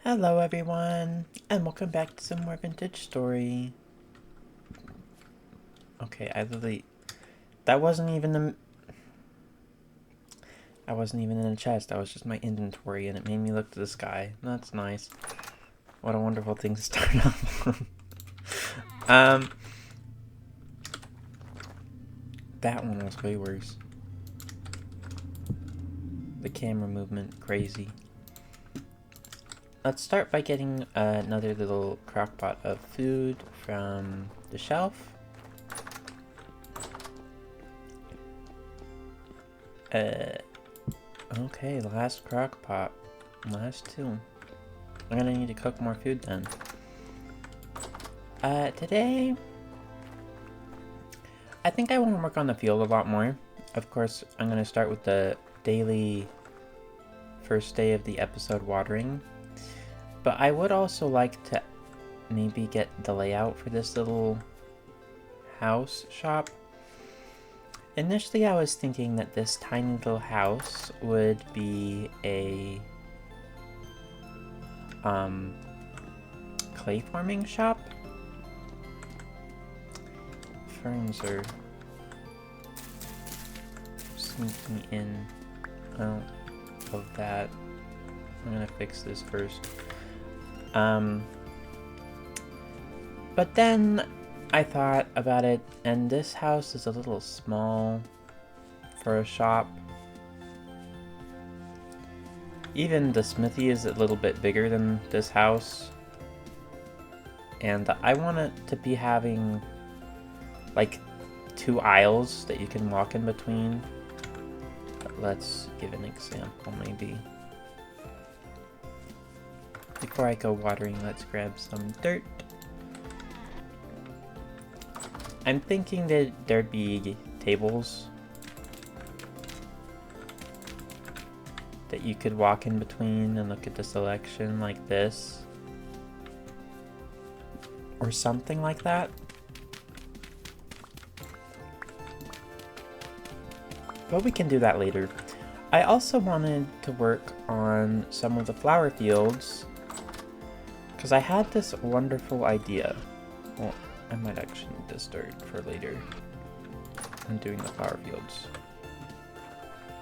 Hello everyone, and welcome back to some more vintage story. Okay, that wasn't even I wasn't even in a chest, that was just my inventory, and it made me look to the sky. That's nice. What a wonderful thing to start off on. That one was way worse. The camera movement, crazy. Let's start by getting another little crock pot of food from the shelf. Okay, last crock pot. Last two. I'm gonna need to cook more food then. Today, I think I want to work on the field a lot more. Of course, I'm gonna start with the daily first day of the episode watering. But I would also like to maybe get the layout for this little house shop. Initially, I was thinking that this tiny little house would be a clay forming shop. Ferns are sneaking in. I don't love that. I'm gonna fix this first. But then I thought about it, and this house is a little small for a shop. Even the smithy is a little bit bigger than this house. And I want it to be having like 2 aisles that you can walk in between. But let's give an example maybe. Before I go watering, let's grab some dirt. I'm thinking that there'd be tables that you could walk in between and look at the selection like this. Or something like that. But we can do that later. I also wanted to work on some of the flower fields because I had this wonderful idea. Well, I might actually need to start for later. I'm doing the flower fields.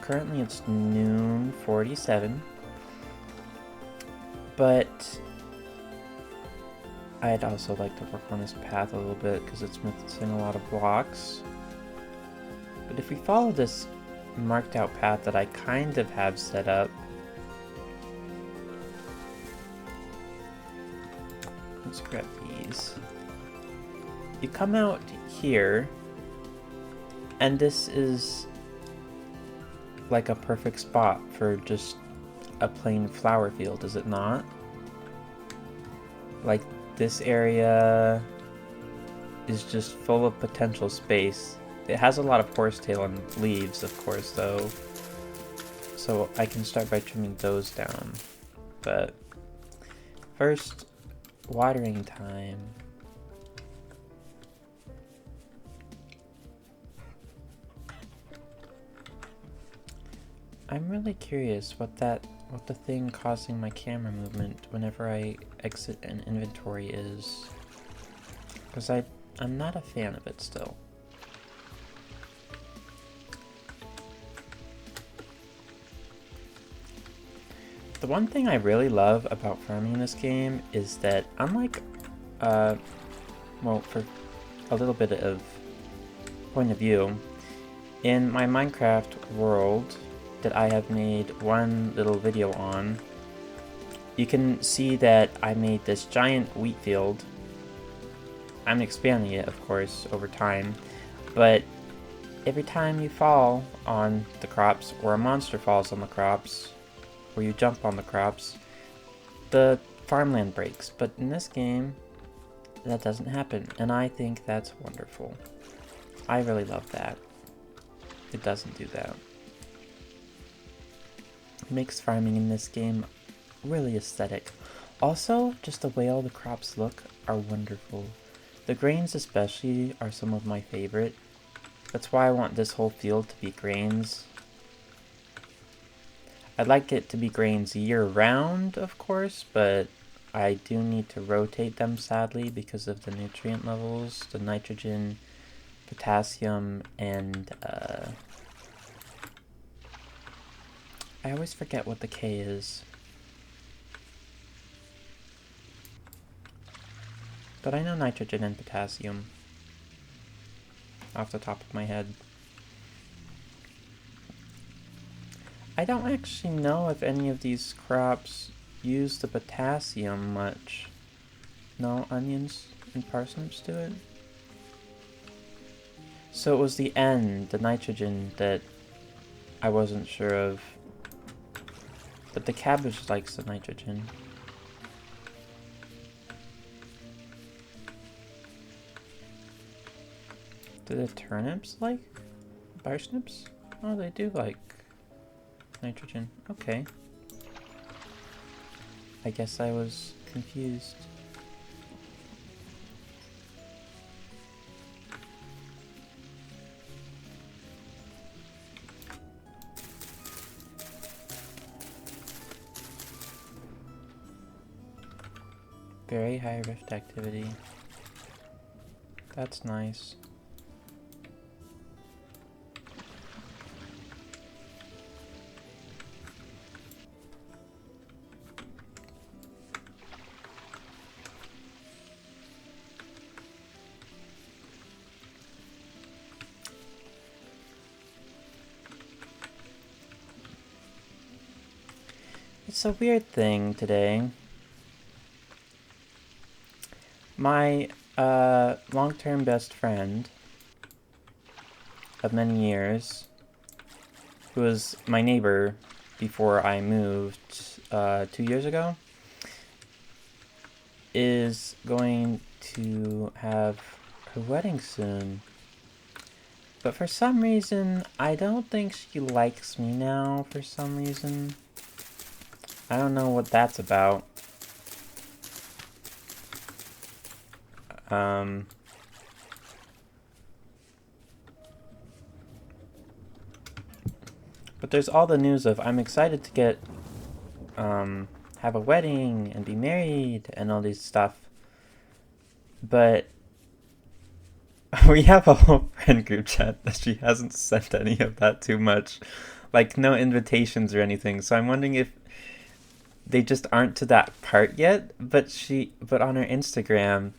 Currently it's noon 47. But I'd also like to work on this path a little bit because it's missing a lot of blocks. But if we follow this marked out path that I kind of have set up, let's grab these. You come out here, and this is like a perfect spot for just a plain flower field, is it not? Like, this area is just full of potential space. It has a lot of horsetail and leaves, of course, though. So I can start by trimming those down. But first, watering time. I'm really curious what the thing causing my camera movement whenever I exit an inventory is. Because I'm not a fan of it still. The one thing I really love about farming in this game is that unlike, well, for a little bit of point of view, in my Minecraft world that I have made one little video on, you can see that I made this giant wheat field. I'm expanding it, of course, over time, but every time you fall on the crops, or a monster falls on the crops, or you jump on the crops, the farmland breaks. But in this game, that doesn't happen, and I think that's wonderful. I really love that. It doesn't do that. It makes farming in this game really aesthetic. Also, just the way all the crops look are wonderful. The grains especially are some of my favorite. That's why I want this whole field to be grains. I'd like it to be grains year-round, of course, but I do need to rotate them, sadly, because of the nutrient levels, the nitrogen, potassium, and I always forget what the K is. But I know nitrogen and potassium off the top of my head. I don't actually know if any of these crops use the potassium much. No onions and parsnips do it? So it was the N, the nitrogen, that I wasn't sure of. But the cabbage likes the nitrogen. Do the turnips like parsnips? Oh, they do like nitrogen. Okay. I guess I was confused. Very high rift activity. That's nice. It's a weird thing today. My long-term best friend of many years, who was my neighbor before I moved 2 years ago, is going to have her wedding soon. But for some reason, I don't think she likes me now for some reason. I don't know what that's about. But there's all the news of I'm excited to get, have a wedding and be married and all these stuff. But we have a whole friend group chat that she hasn't sent any of that too much. Like, no invitations or anything. So I'm wondering if they just aren't to that part yet. But on her Instagram,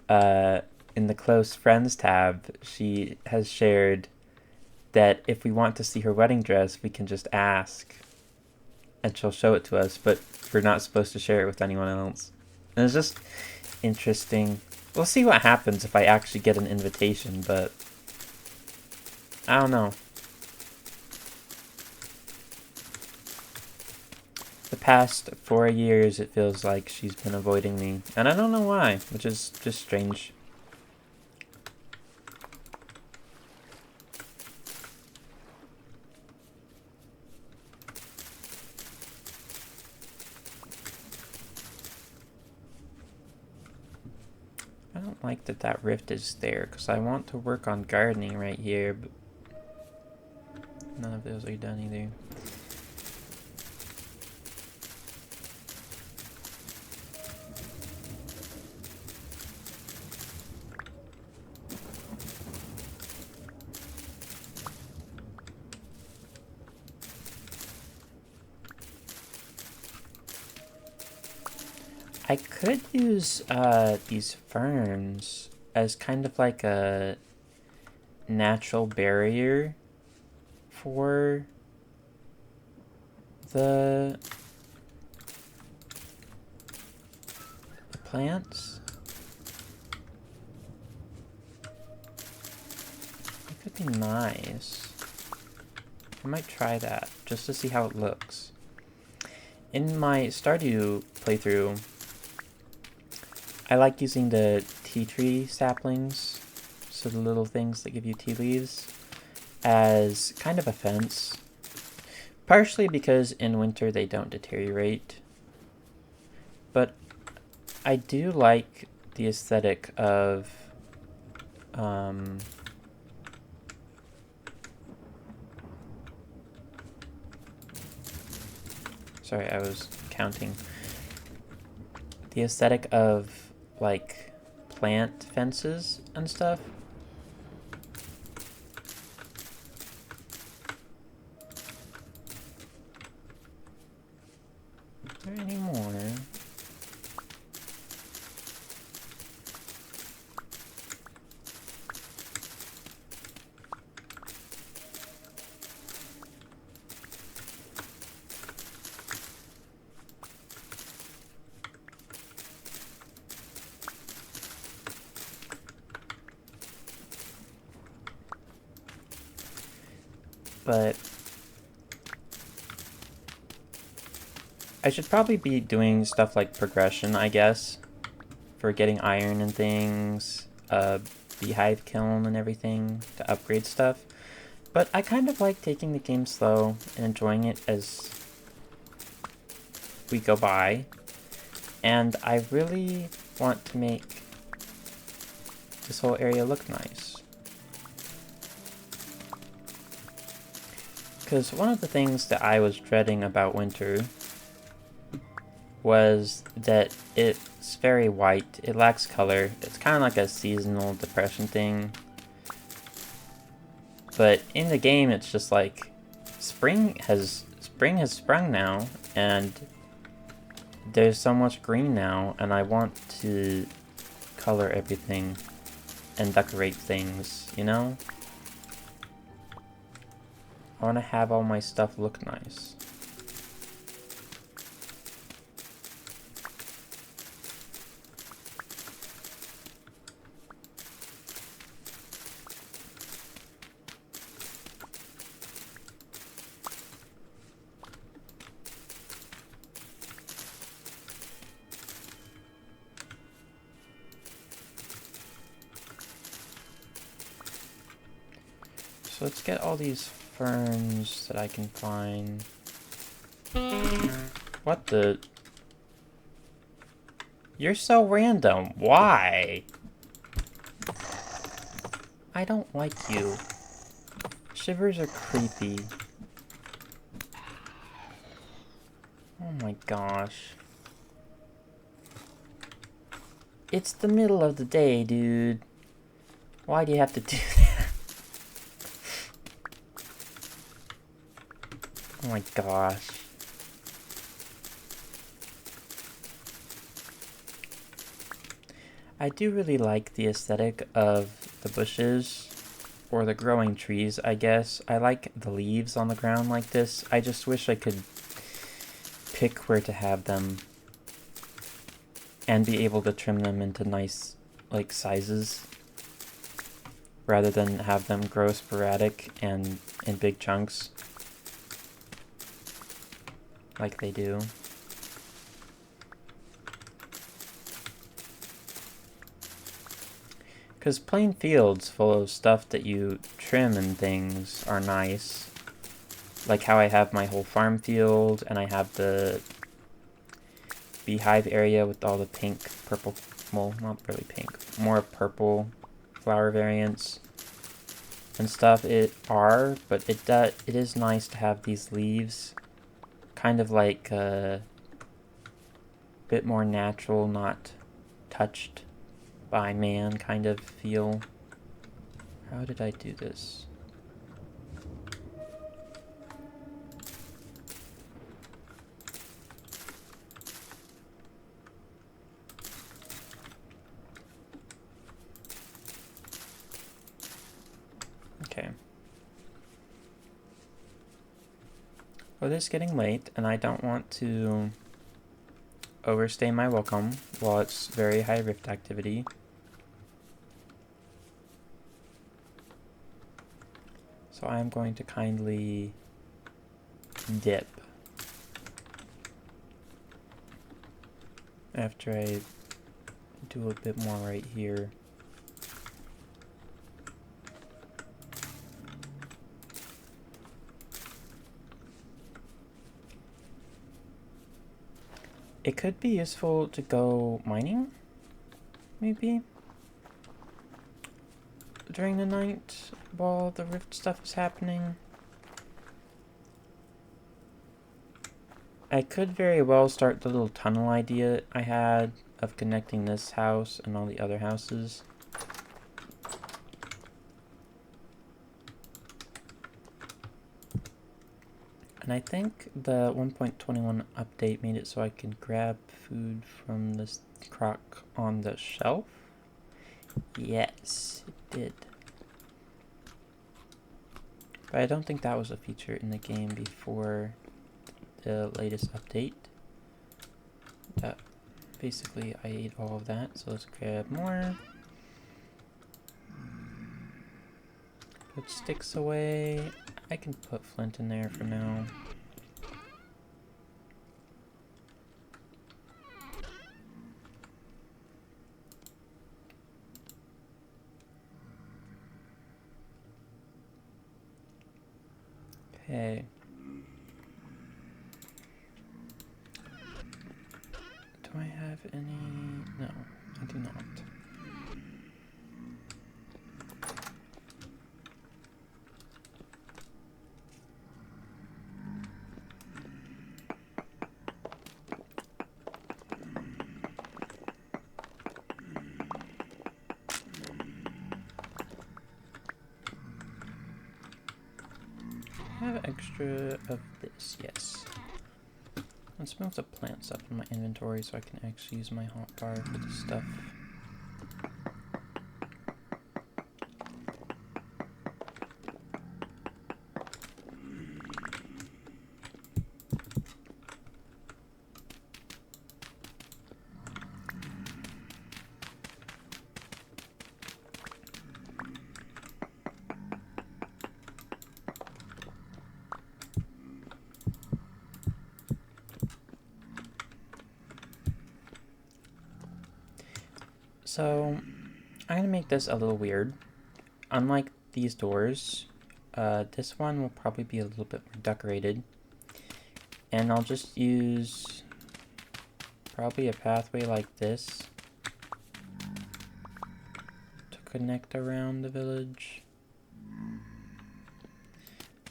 in the close friends tab, she has shared that if we want to see her wedding dress, we can just ask and she'll show it to us, but we're not supposed to share it with anyone else. And it's just interesting. We'll see what happens if I actually get an invitation, but I don't know. The past 4 years, it feels like she's been avoiding me, and I don't know why, which is just strange. I don't like that rift is there, because I want to work on gardening right here, but none of those are done either. I could use these ferns as kind of like a natural barrier for the plants. It could be nice. I might try that just to see how it looks. In my Stardew playthrough, I like using the tea tree saplings, so the little things that give you tea leaves, as kind of a fence. Partially because in winter they don't deteriorate. But I do like the aesthetic of Sorry, I was counting. The aesthetic of, like, plant fences and stuff. Is there any more? But I should probably be doing stuff like progression, I guess, for getting iron and things, beehive kiln and everything to upgrade stuff. But I kind of like taking the game slow and enjoying it as we go by. And I really want to make this whole area look nice. Because one of the things that I was dreading about winter was that it's very white, it lacks color. It's kind of like a seasonal depression thing. But in the game, it's just like spring has sprung now, and there's so much green now, and I want to color everything and decorate things, you know? I want to have all my stuff look nice. So let's get all these ferns that I can find. What the? You're so random. Why? I don't like you. Shivers are creepy. Oh my gosh. It's the middle of the day, dude. Why do you have to do that? Oh my gosh. I do really like the aesthetic of the bushes, or the growing trees, I guess. I like the leaves on the ground like this. I just wish I could pick where to have them and be able to trim them into nice, like, sizes, rather than have them grow sporadic and in big chunks like they do. Because plain fields full of stuff that you trim and things are nice. Like how I have my whole farm field, and I have the beehive area with all the pink, purple, well, not really pink, more purple flower variants and stuff. But it is nice to have these leaves, kind of like a bit more natural, not touched by man kind of feel. How did I do this? Okay. Well, it is getting late, and I don't want to overstay my welcome while it's very high rift activity. So I am going to kindly dip after I do a bit more right here. It could be useful to go mining, maybe, during the night while the rift stuff is happening. I could very well start the little tunnel idea I had of connecting this house and all the other houses. And I think the 1.21 update made it so I can grab food from this crock on the shelf. Yes, it did. But I don't think that was a feature in the game before the latest update. That basically I ate all of that, so let's grab more. Put sticks away. I can put flint in there for now. Okay. Do I have any? No, I do not. I have extra of this, yes. Let's move the plants up in my inventory so I can actually use my hotbar for this stuff. So, I'm going to make this a little weird. Unlike these doors, this one will probably be a little bit more decorated. And I'll just use probably a pathway like this to connect around the village.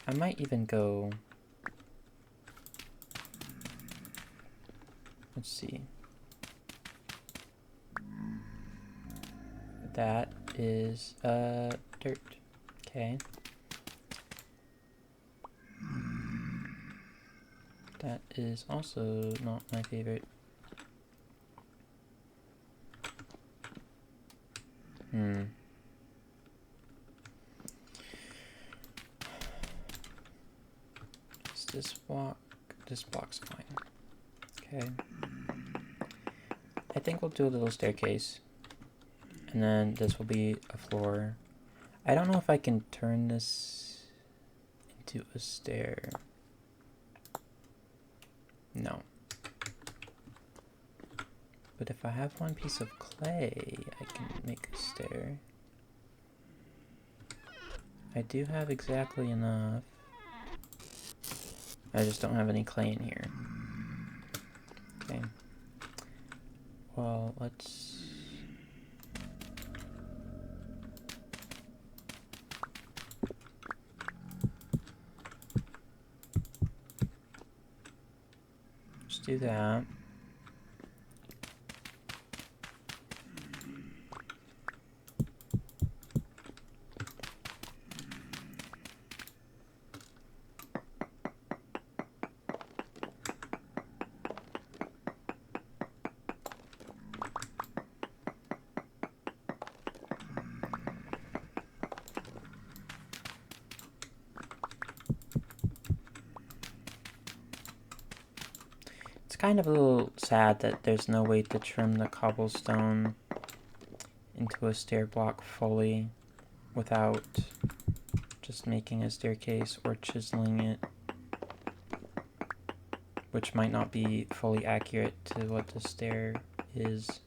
I might even go... Let's see. That is dirt. Okay. That is also not my favorite. Is this block? This block's fine. Okay. I think we'll do a little staircase. And then this will be a floor. I don't know if I can turn this into a stair. No. But if I have one piece of clay, I can make a stair. I do have exactly enough. I just don't have any clay in here. Okay. Well, let's... do that. It's kind of a little sad that there's no way to trim the cobblestone into a stair block fully without just making a staircase or chiseling it, which might not be fully accurate to what the stair is.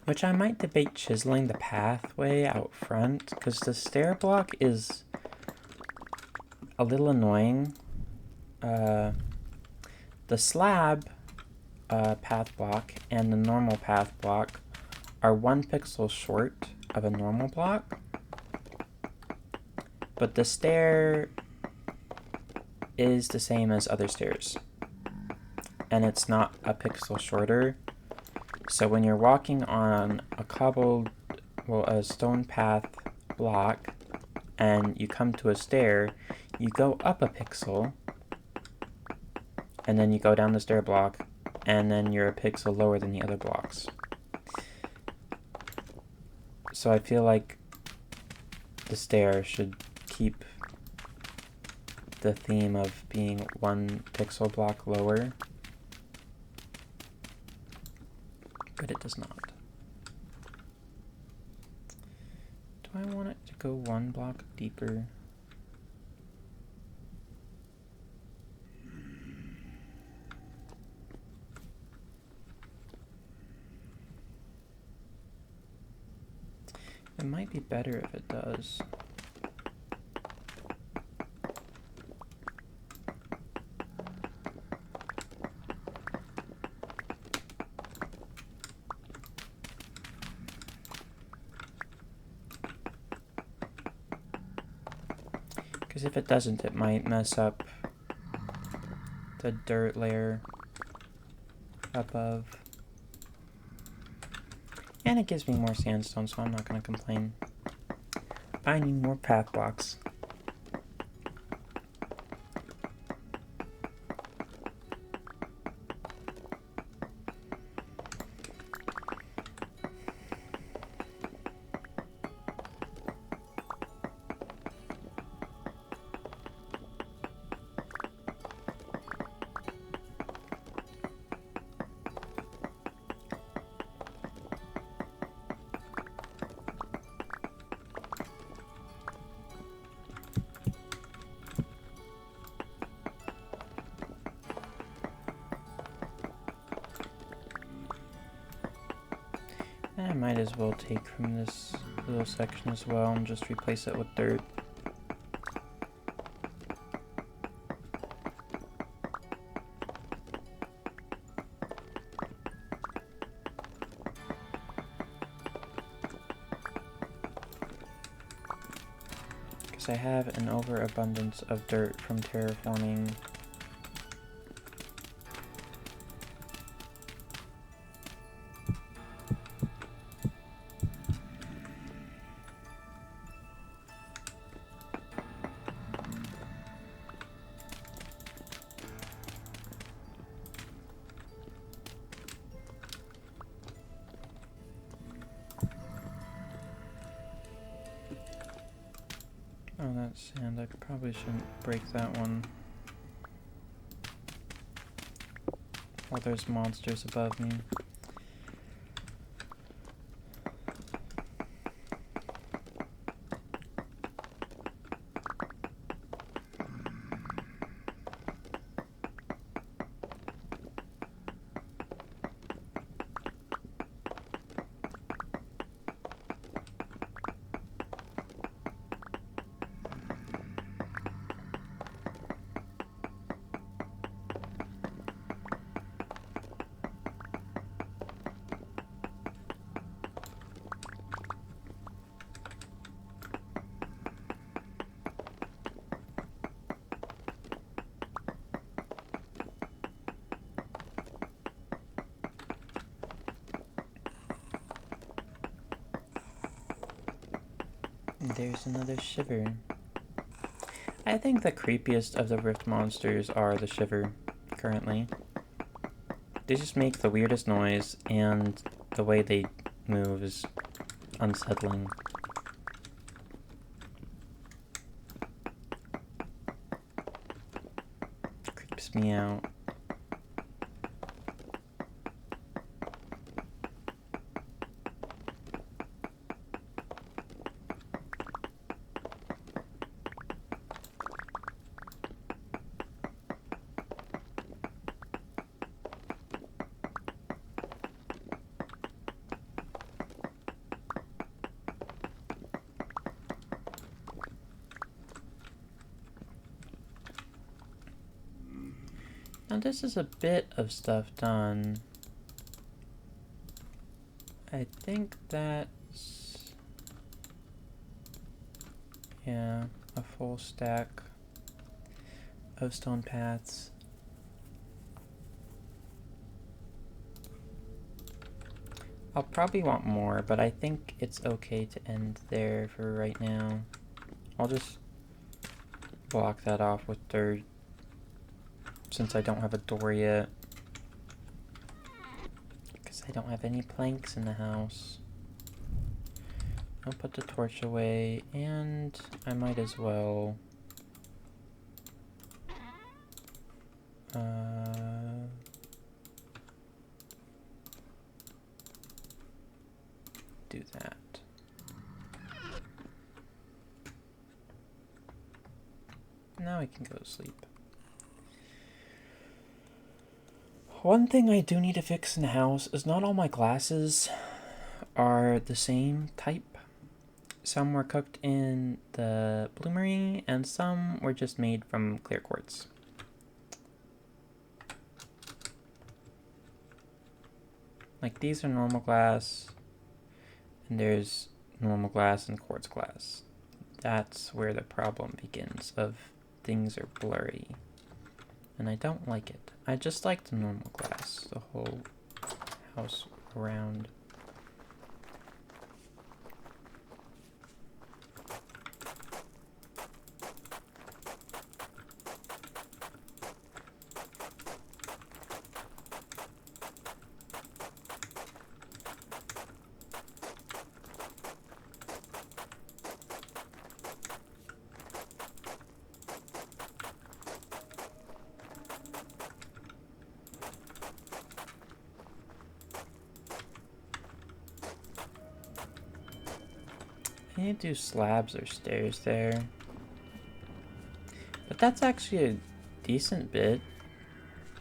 Which I might debate chiseling the pathway out front, because the stair block is a little annoying. The slab path block and the normal path block are 1 pixel short of a normal block, but the stair is the same as other stairs, and it's not a pixel shorter. So when you're walking on a stone path block, and you come to a stair, you go up a pixel, and then you go down the stair block, and then you're a pixel lower than the other blocks. So I feel like the stair should keep the theme of being 1 pixel block lower, but it does not. Do I want it to go 1 block deeper? It might be better if it does. Because if it doesn't, it might mess up the dirt layer above. And it gives me more sandstone, so I'm not going to complain. I need more path blocks. I might as well take from this little section as well and just replace it with dirt. Because I have an overabundance of dirt from terraforming. Oh, that's sand. I probably shouldn't break that one. While there's monsters above me. There's another shiver. I think the creepiest of the rift monsters are the shiver, currently. They just make the weirdest noise, and the way they move is unsettling. Creeps me out. Now this is a bit of stuff done. I think that's, yeah, a full stack of stone paths. I'll probably want more, but I think it's okay to end there for right now. I'll just block that off with dirt since I don't have a door yet. Because I don't have any planks in the house. I'll put the torch away, and I might as well do that. Now I can go to sleep. One thing I do need to fix in the house is not all my glasses are the same type. Some were cooked in the bloomery, and some were just made from clear quartz. Like, these are normal glass, and there's normal glass and quartz glass. That's where the problem begins, of things are blurry. And I don't like it. I just like the normal glass, the whole house around. I need to do slabs or stairs there. But that's actually a decent bit.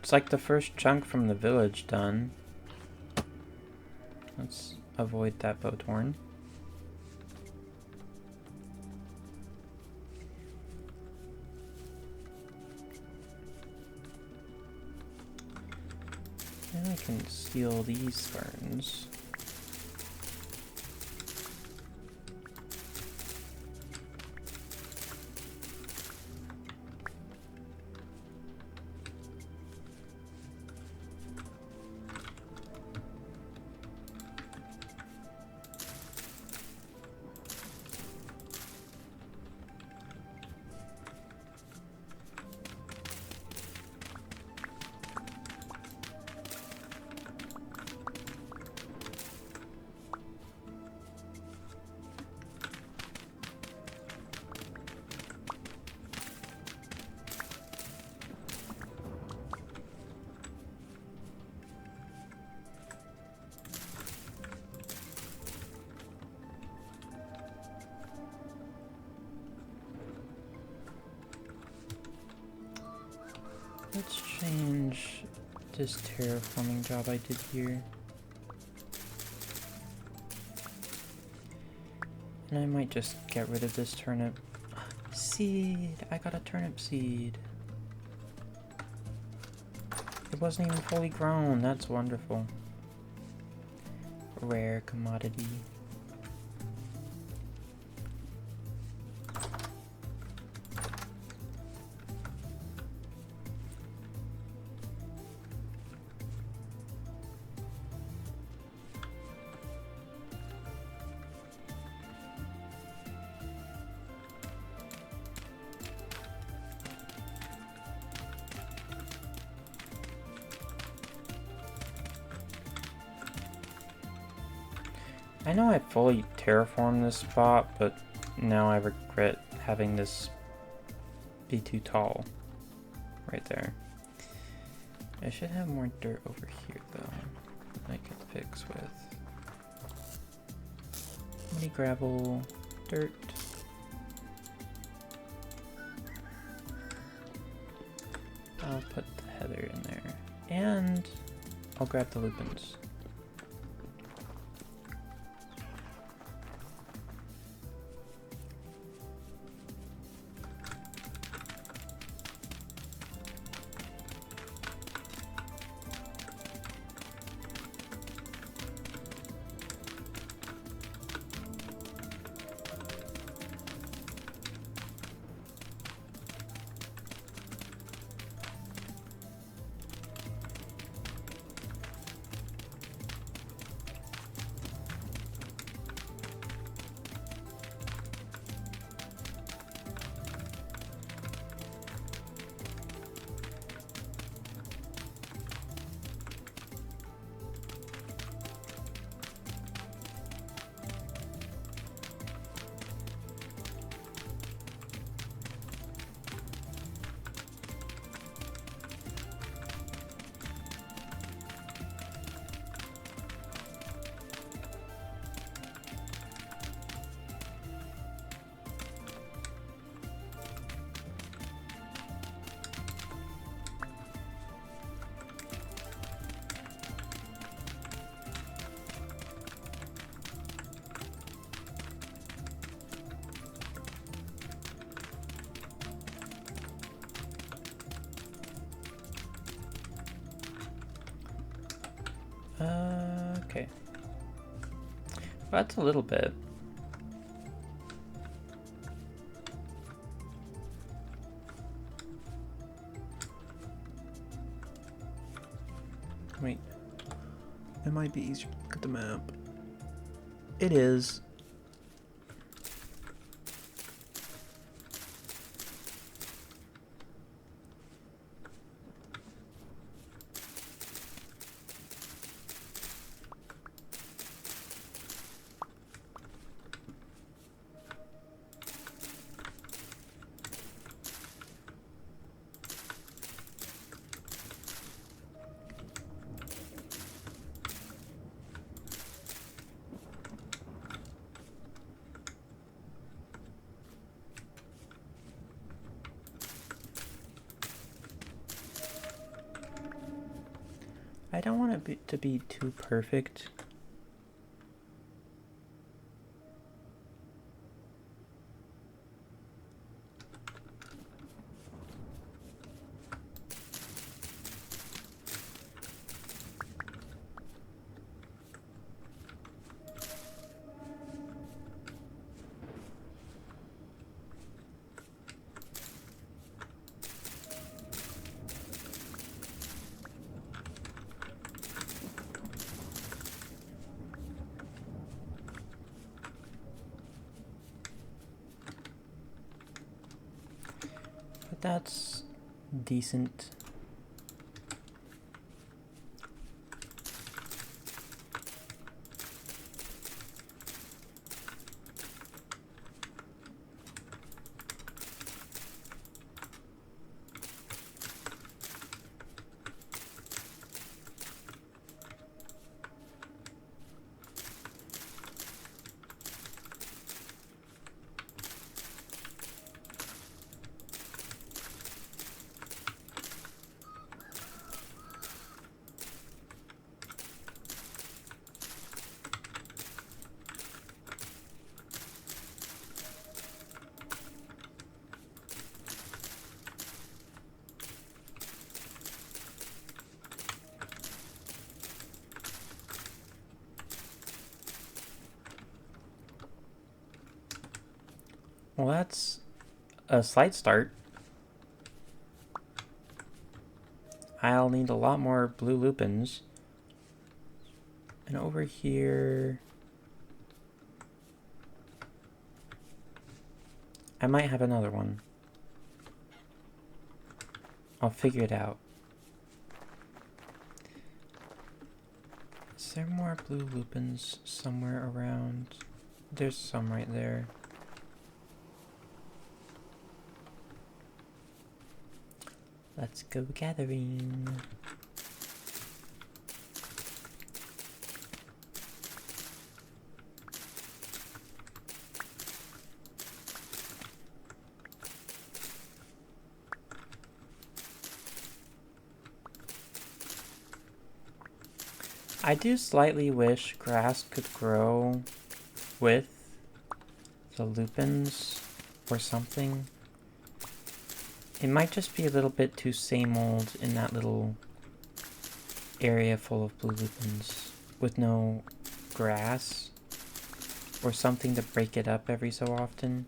It's like the first chunk from the village done. Let's avoid that bow torn. And I can steal these ferns. Let's change this terraforming job I did here. And I might just get rid of this turnip seed. I got a turnip seed. It wasn't even fully grown. That's wonderful. Rare commodity. I know I fully terraformed this spot, but now I regret having this be too tall. Right there. I should have more dirt over here, though, that I could fix with. Mini gravel, dirt. I'll put the heather in there. And I'll grab the lupines. Okay. Well, that's a little bit. Wait. It might be easier to look at the map. It is. I don't want it to be too perfect. But that's decent. Well, that's a slight start. I'll need a lot more blue lupins. And over here, I might have another one. I'll figure it out. Is there more blue lupins somewhere around? There's some right there. Let's go gathering. I do slightly wish grass could grow with the lupins or something. It might just be a little bit too same old in that little area full of blue lupins with no grass or something to break it up every so often.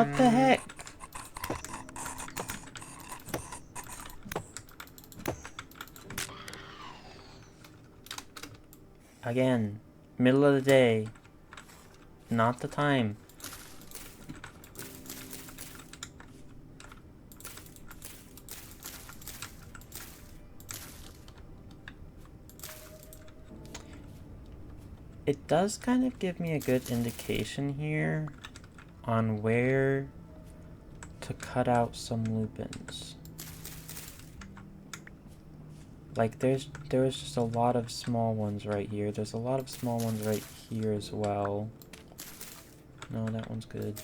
What the heck? Again, middle of the day. Not the time. It does kind of give me a good indication here on where to cut out some lupins. Like there was just a lot of small ones right here. There's a lot of small ones right here as well. No, that one's good.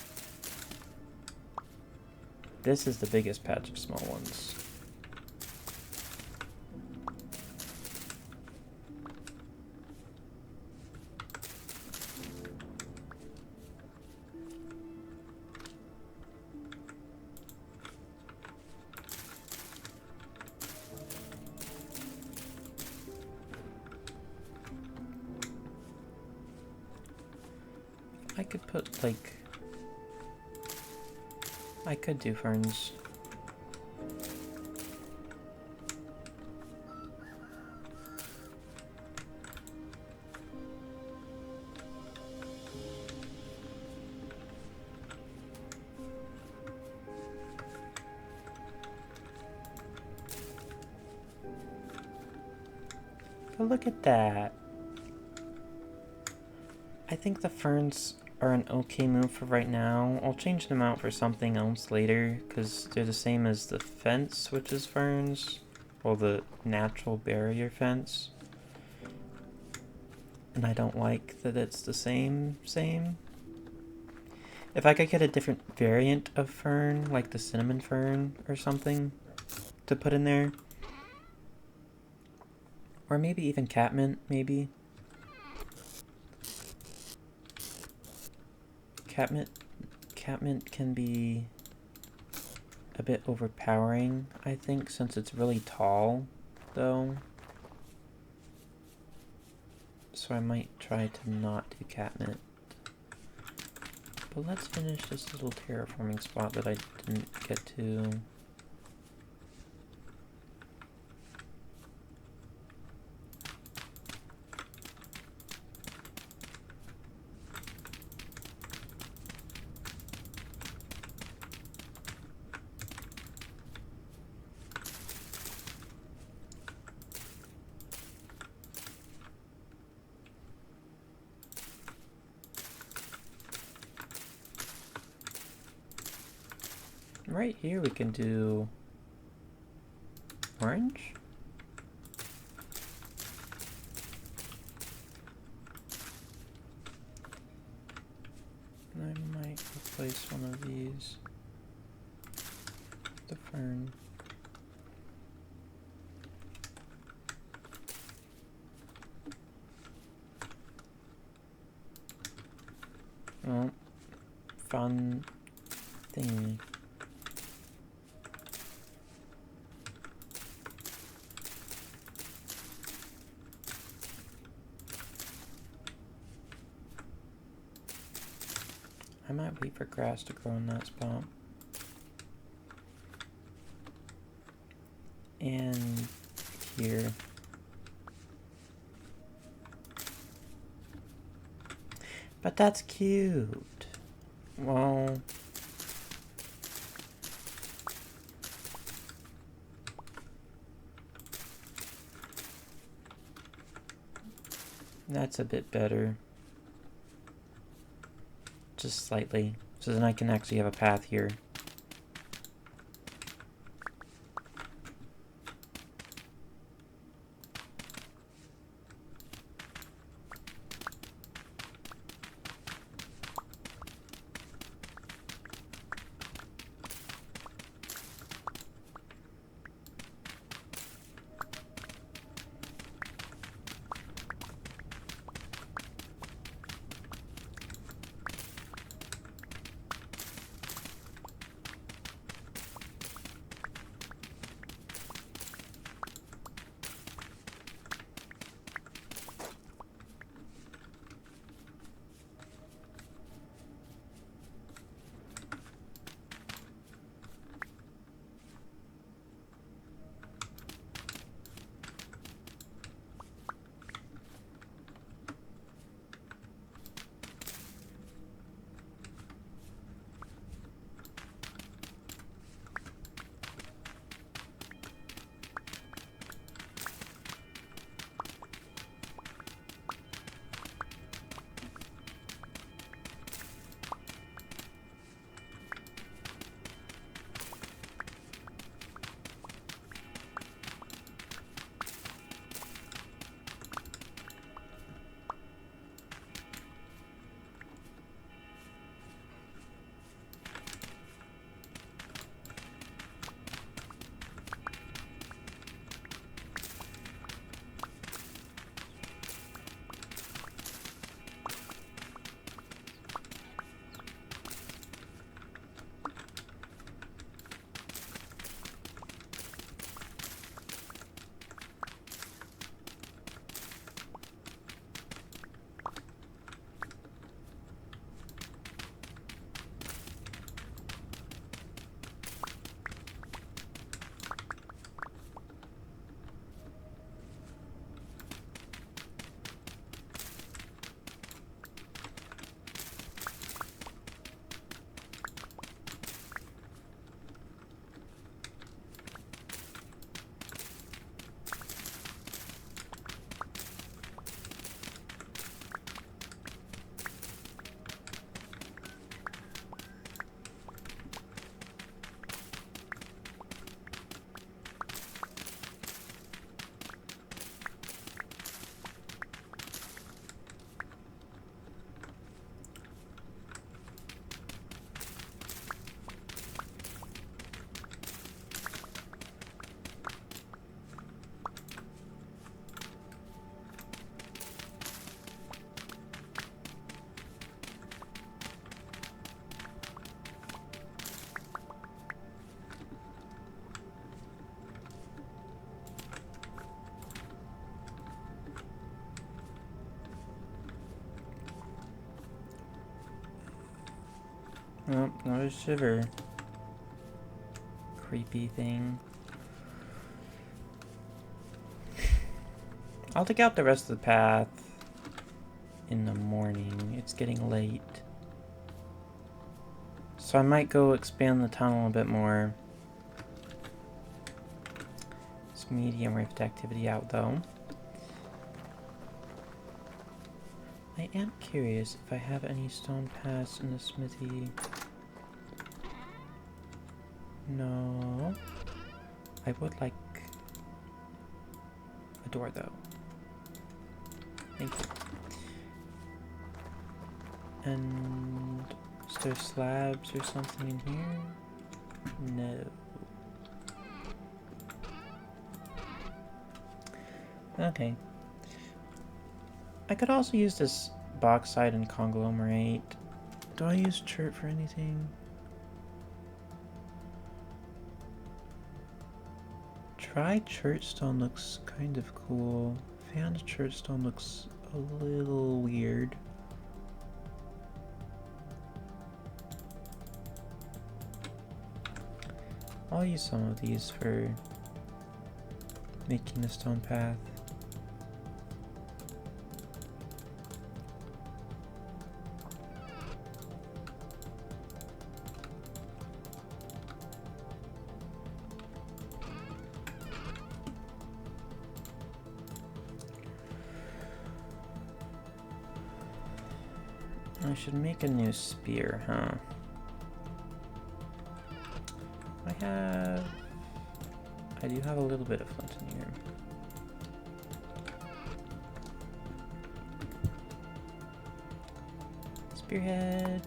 This is the biggest patch of small ones. I could put, like... I could do ferns. But look at that. I think the ferns are an okay move for right now. I'll change them out for something else later, because they're the same as the fence, which is ferns, or the natural barrier fence. And I don't like that it's the same. If I could get a different variant of fern, like the cinnamon fern or something, to put in there. Or maybe even catmint, maybe. Catmint can be a bit overpowering, I think, since it's really tall, though. So I might try to not do catmint. But let's finish this little terraforming spot that I didn't get to. Right here we can do orange. And I might replace one of these with the fern. Oh, fun thing. I might wait for grass to grow in that spot. And here. But that's cute. Well... that's a bit better. Just slightly. So then I can actually have a path here. Oh, another shiver. Creepy thing. I'll take out the rest of the path in the morning. It's getting late. So I might go expand the tunnel a bit more. It's medium rift activity out though. I am curious if I have any stone paths in the smithy. No. I would like a door though. Thank you. And is there slabs or something in here? No. Okay. I could also use this bauxite and conglomerate. Do I use chert for anything? Dry chertstone looks kind of cool. Fanned chertstone looks a little weird. I'll use some of these for making the stone path. I should make a new spear, huh? I do have a little bit of flint in here. Spearhead.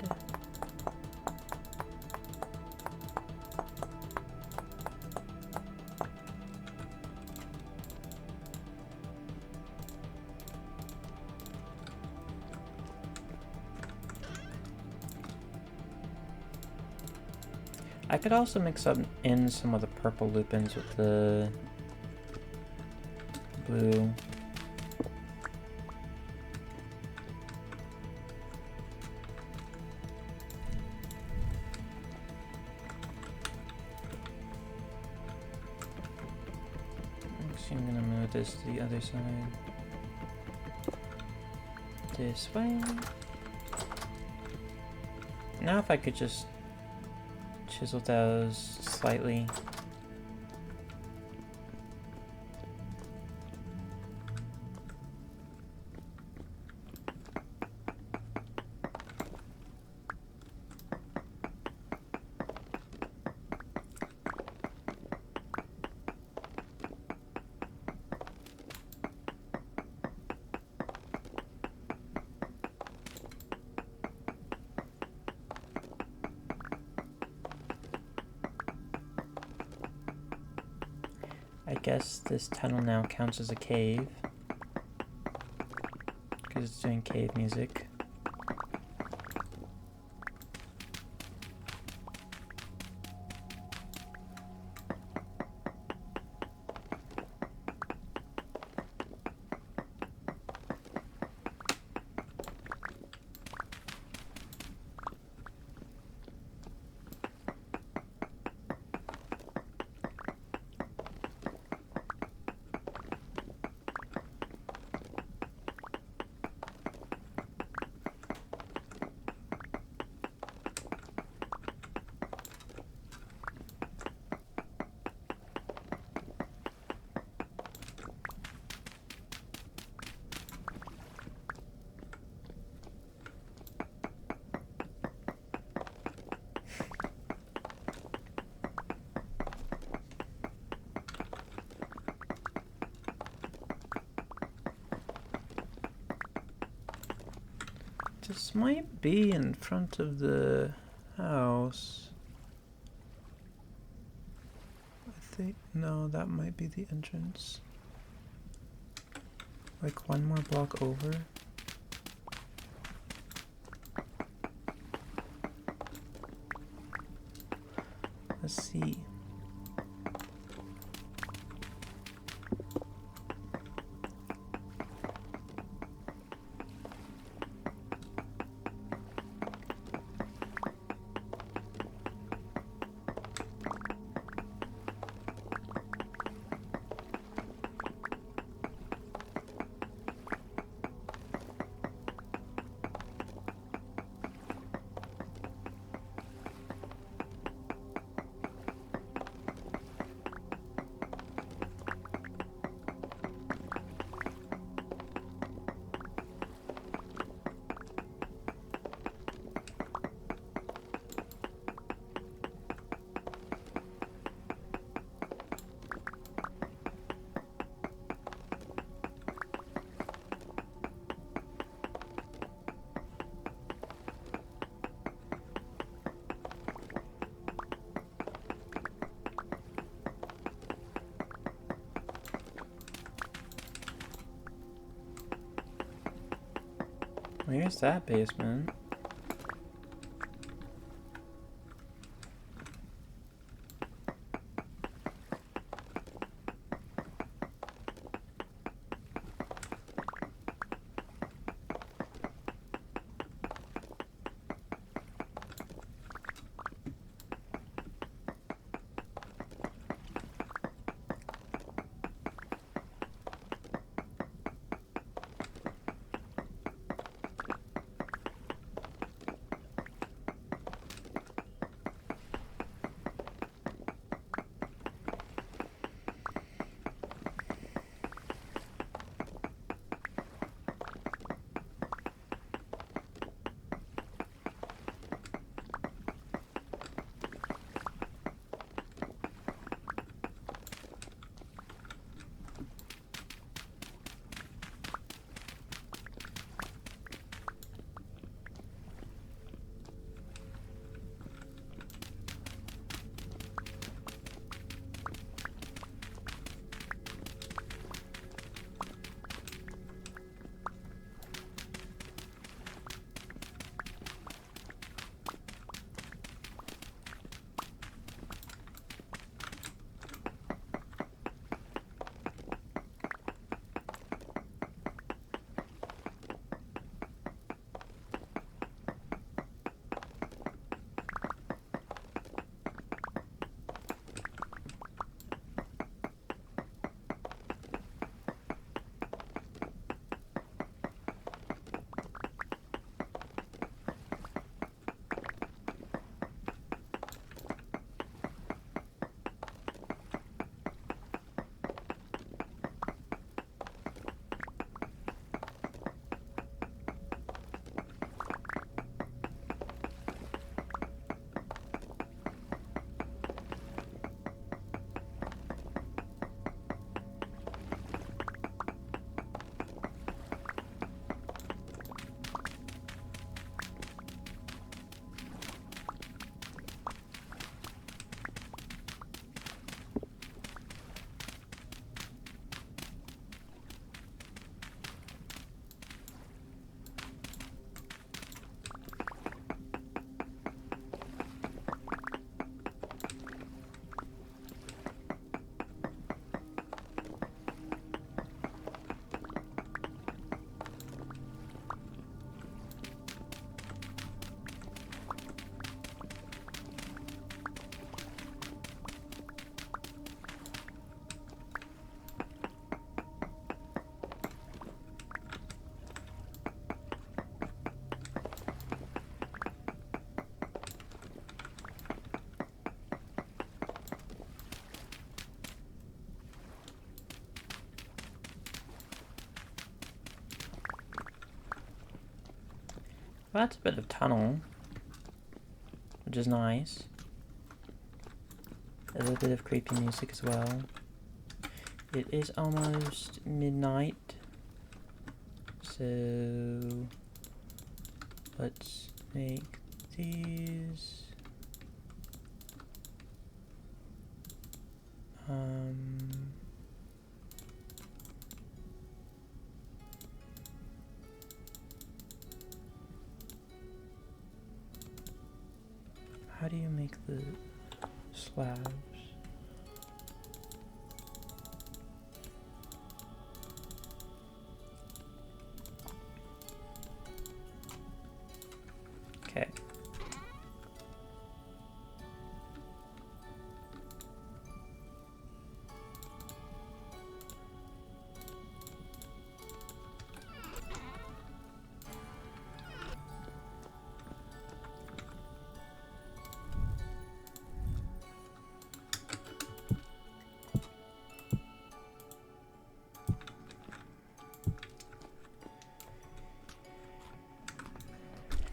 I could also mix up in some of the purple lupins with the blue. Actually, I'm gonna move this to the other side. This way. Now if I could just chisel those slightly. I guess this tunnel now counts as a cave because it's doing cave music. This might be in front of the house. I think, no, that might be the entrance. Like one more block over. Let's see. Where's that basement? Well, that's a bit of tunnel, which is nice. A little bit of creepy music as well. It is almost midnight, so let's make these. How do you make the slabs? Okay.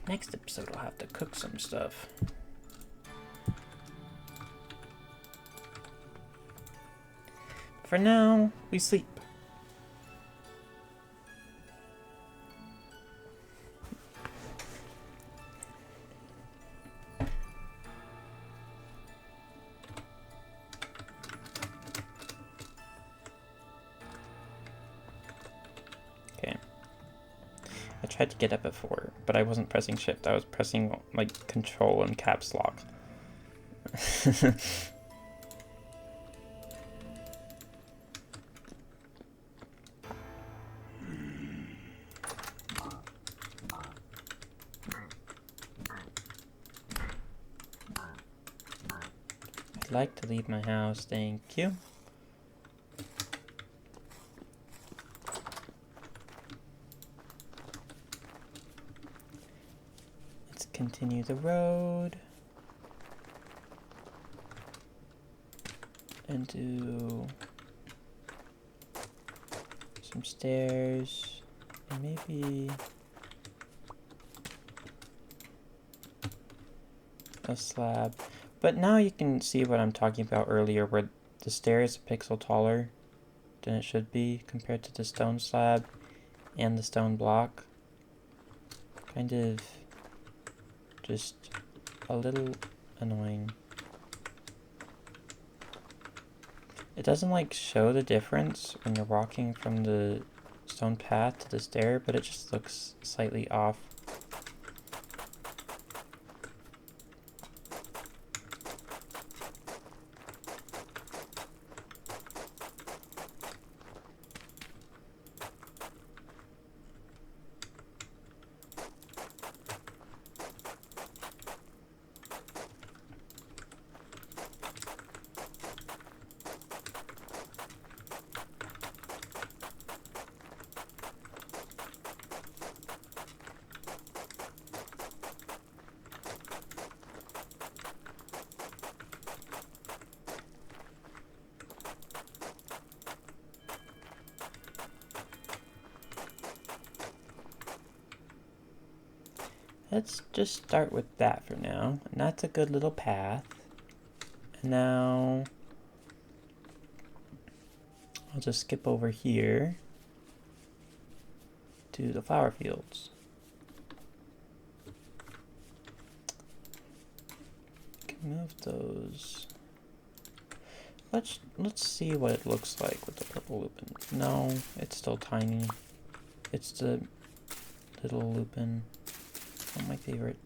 Next episode, I'll have to cook some stuff. For now, we sleep. tried to get it before, but I wasn't pressing shift. I was pressing like control and caps lock. I'd like to leave my house, thank you. Let's continue the road. And do some stairs, and maybe a slab. But now you can see what I'm talking about earlier, where the stair is a pixel taller than it should be compared to the stone slab and the stone block. Kind of just a little annoying. It doesn't like show the difference when you're walking from the stone path to the stair, but it just looks slightly off. Let's just start with that for now, and that's a good little path. And now I'll just skip over here to the flower fields. Can move those. Let's see what it looks like with the purple lupin. No, it's still tiny. It's the little lupin. Not my favorite.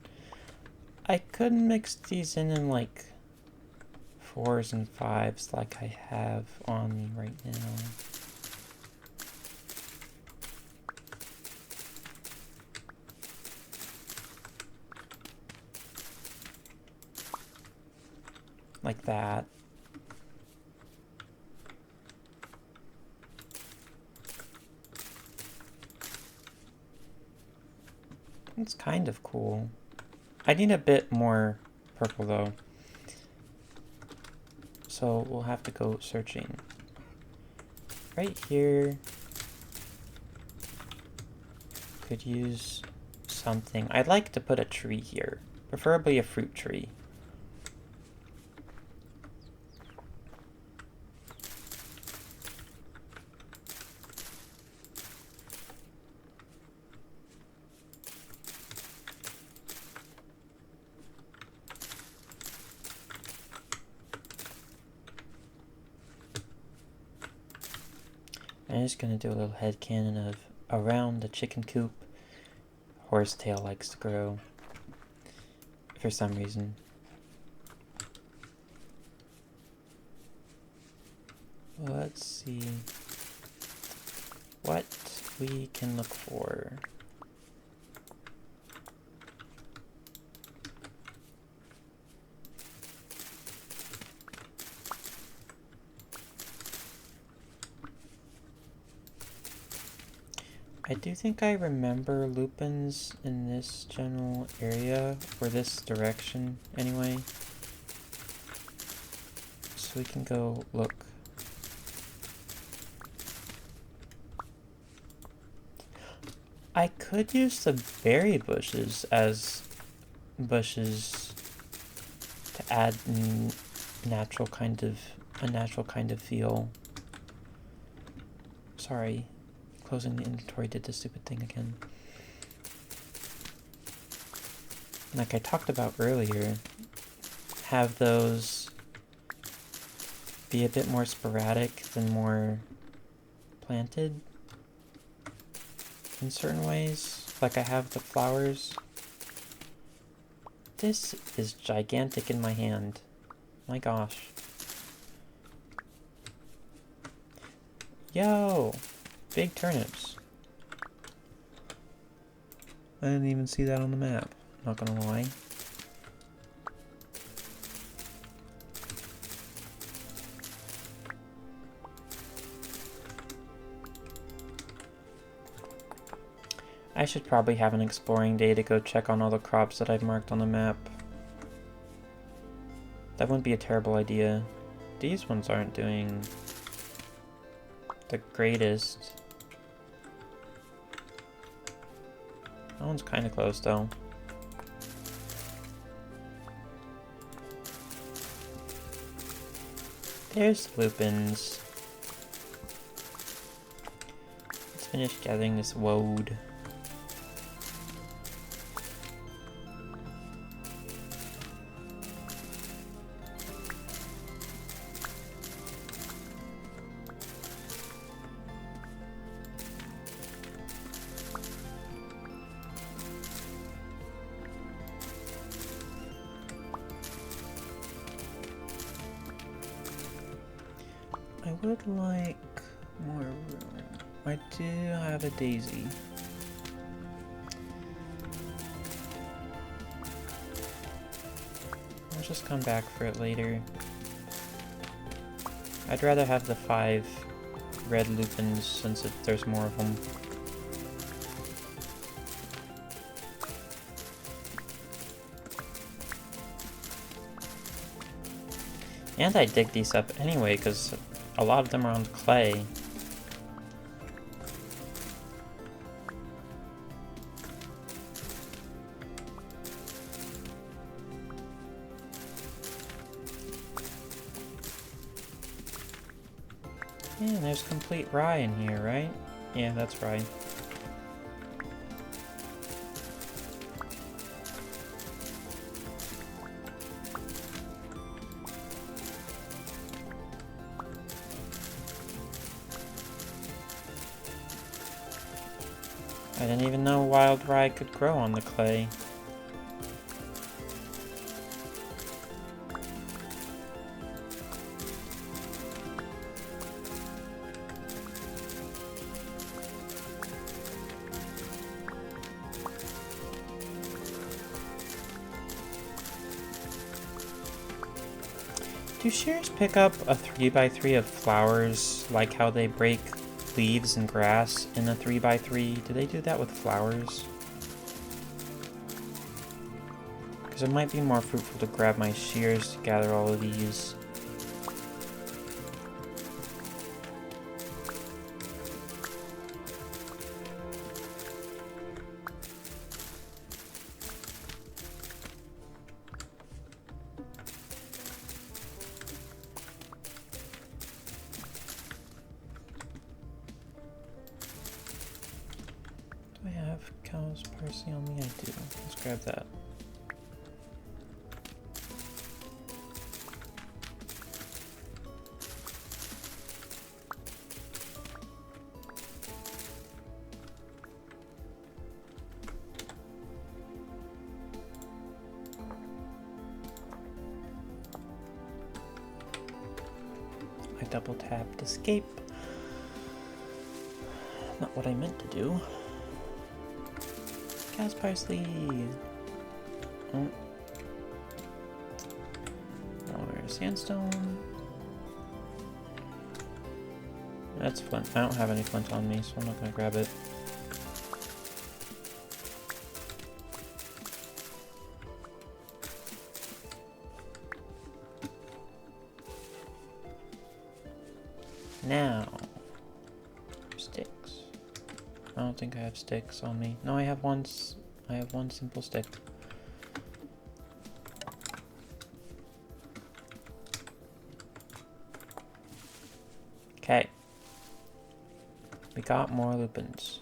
I could mix these in like 4s and 5s like I have on me right now. Like that. It's kind of cool. I need a bit more purple though. So we'll have to go searching. Right here. Could use something. I'd like to put a tree here. Preferably a fruit tree. I'm just gonna do a little headcanon of around the chicken coop. Horsetail likes to grow for some reason. Let's see what we can look for. I do think I remember lupins in this general area, or this direction anyway. So we can go look. I could use the berry bushes as bushes to add a natural kind of feel. Sorry. Closing the inventory did the stupid thing again. Like I talked about earlier, have those be a bit more sporadic than more planted in certain ways. like I have the flowers. This is gigantic in my hand. My gosh. Yo! Big turnips. I didn't even see that on the map, not gonna lie. I should probably have an exploring day to go check on all the crops that I've marked on the map. That wouldn't be a terrible idea. These ones aren't doing the greatest. That one's kind of close though. There's the lupins. Let's finish gathering this woad. I would like more room. I do have a daisy. I'll just come back for it later. I'd rather have the 5 red lupins since there's more of them. And I dig these up anyway, because a lot of them are on clay. Yeah, there's complete rye in here, right? Yeah, that's rye. I didn't even know wild rye could grow on the clay. Do shears pick up a 3x3 of flowers, like how they break leaves and grass in a 3x3? Do they do that with flowers? Because it might be more fruitful to grab my shears to gather all of these. Do I have cow's parsley on me? I do. Let's grab that. I double tapped escape. Not what I meant to do. Cow's parsley. Oh. There's sandstone. That's flint. I don't have any flint on me, so I'm not gonna grab it. Now, sticks. I don't think I have sticks on me. No, I have one. I have one simple stick. Okay. We got more lupins.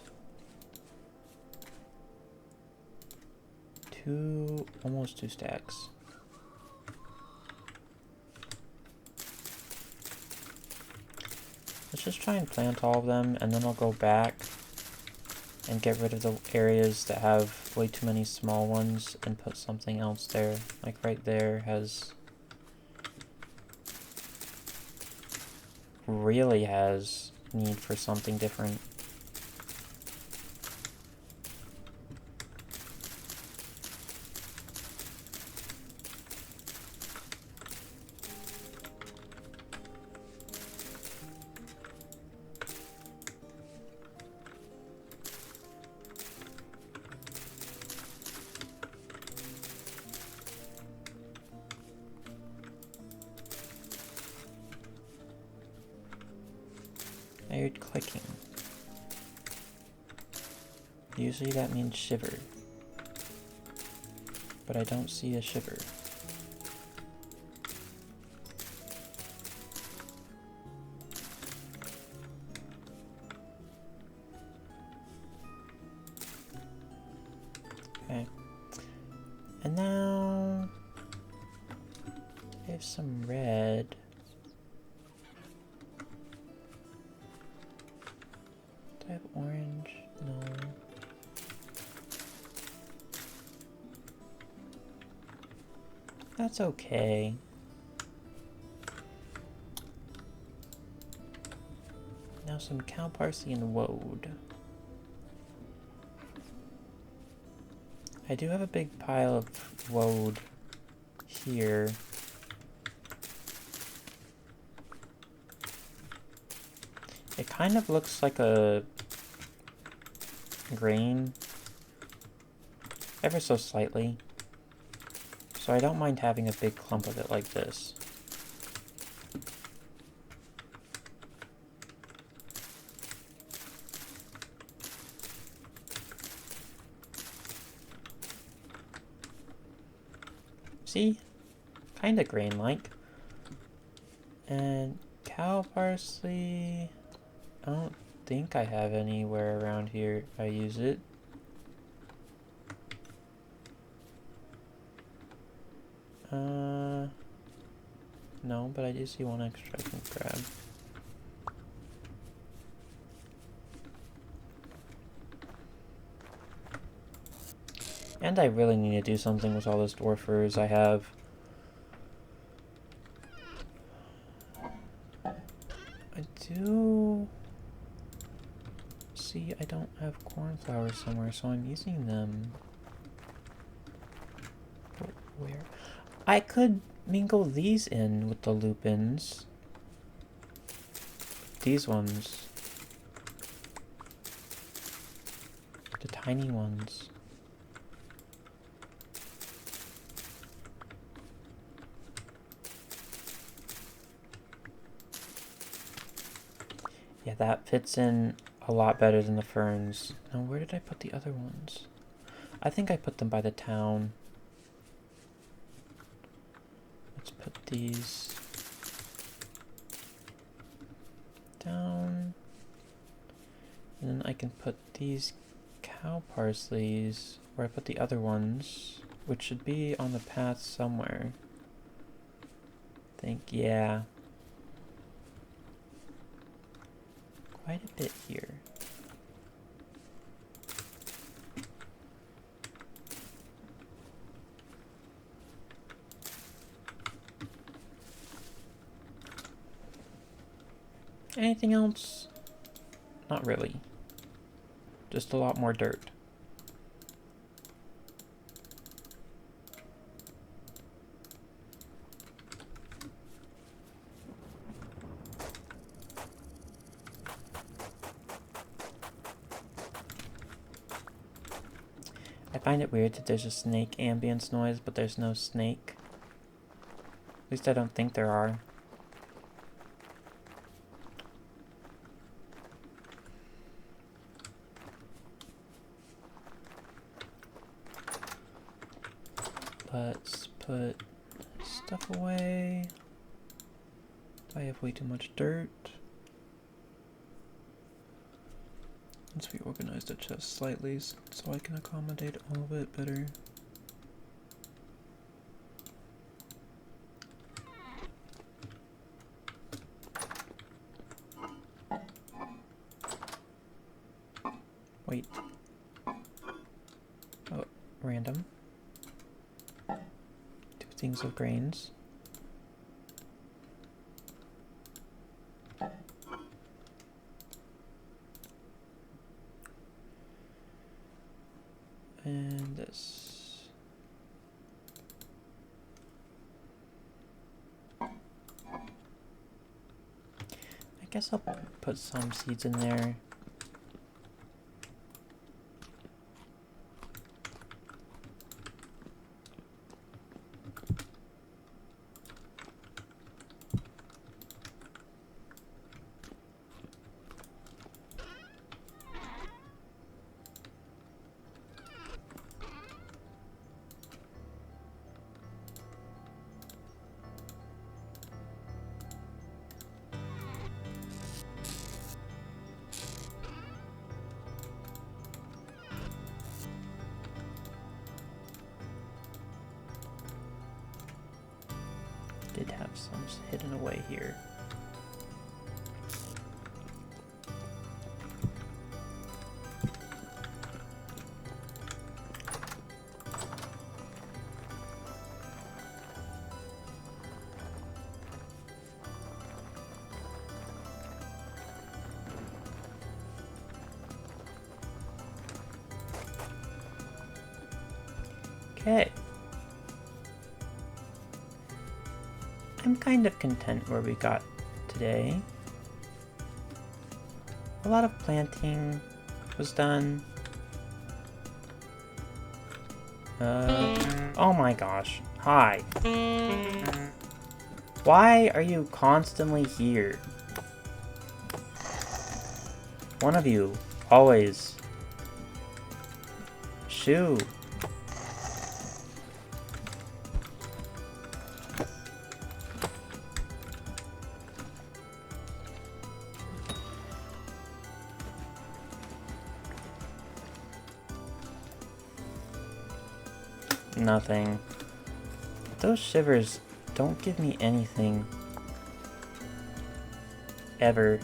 Almost two stacks. Let's just try and plant all of them, and then I'll go back and get rid of the areas that have way too many small ones and put something else there. Like right there really has need for something different. I heard clicking. Usually that means shiver. But I don't see a shiver. Okay. And now I have some red. Do I have orange? No. That's okay. Now some cow parsley and woad. I do have a big pile of woad here. It kind of looks like a grain, ever so slightly. So I don't mind having a big clump of it like this. See? Kinda grain-like. And cow parsley, I don't think I have anywhere around here I use it. No, but I do see one extra I can grab. And I really need to do something with all those dwarf furs I have. I do see I don't have cornflowers somewhere, so I'm using them. But where? I could mingle these in with the lupins. These ones. The tiny ones. Yeah, that fits in a lot better than the ferns. Now, where did I put the other ones? I think I put them by the town. Let's put these down. And then I can put these cow parsleys where I put the other ones, which should be on the path somewhere. I think, yeah. Quite a bit here. Anything else? Not really. Just a lot more dirt. I find it weird that there's a snake ambience noise, but there's no snake. At least I don't think there are. Let's put stuff away. I have way too much dirt. Once we organize the chest slightly so I can accommodate all of it better. Wait, random. Two things of grains. And this. I guess I'll put some seeds in there. Did have some hidden away here. Okay. I'm kind of content where we got today. A lot of planting was done. Oh my gosh. Hi. Why are you constantly here? One of you, always. Shoo. Nothing. Those shivers don't give me anything. Ever.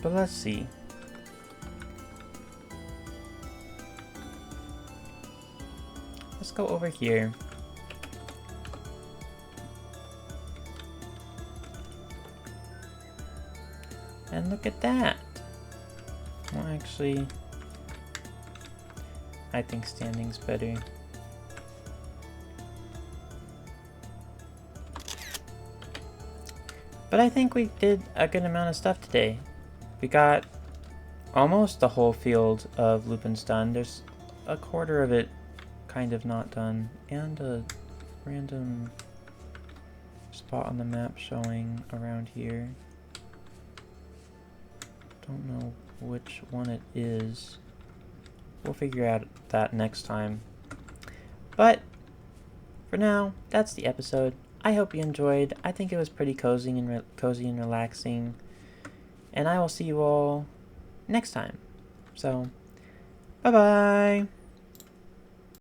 But let's see. Let's go over here. And look at that. Well, actually, I think standing's better. But I think we did a good amount of stuff today. We got almost the whole field of lupins done. There's a quarter of it kind of not done. And a random spot on the map showing around here. Don't know which one it is. We'll figure out that next time. But for now, that's the episode. I hope you enjoyed. I think it was pretty cozy and relaxing. And I will see you all next time. So, bye-bye.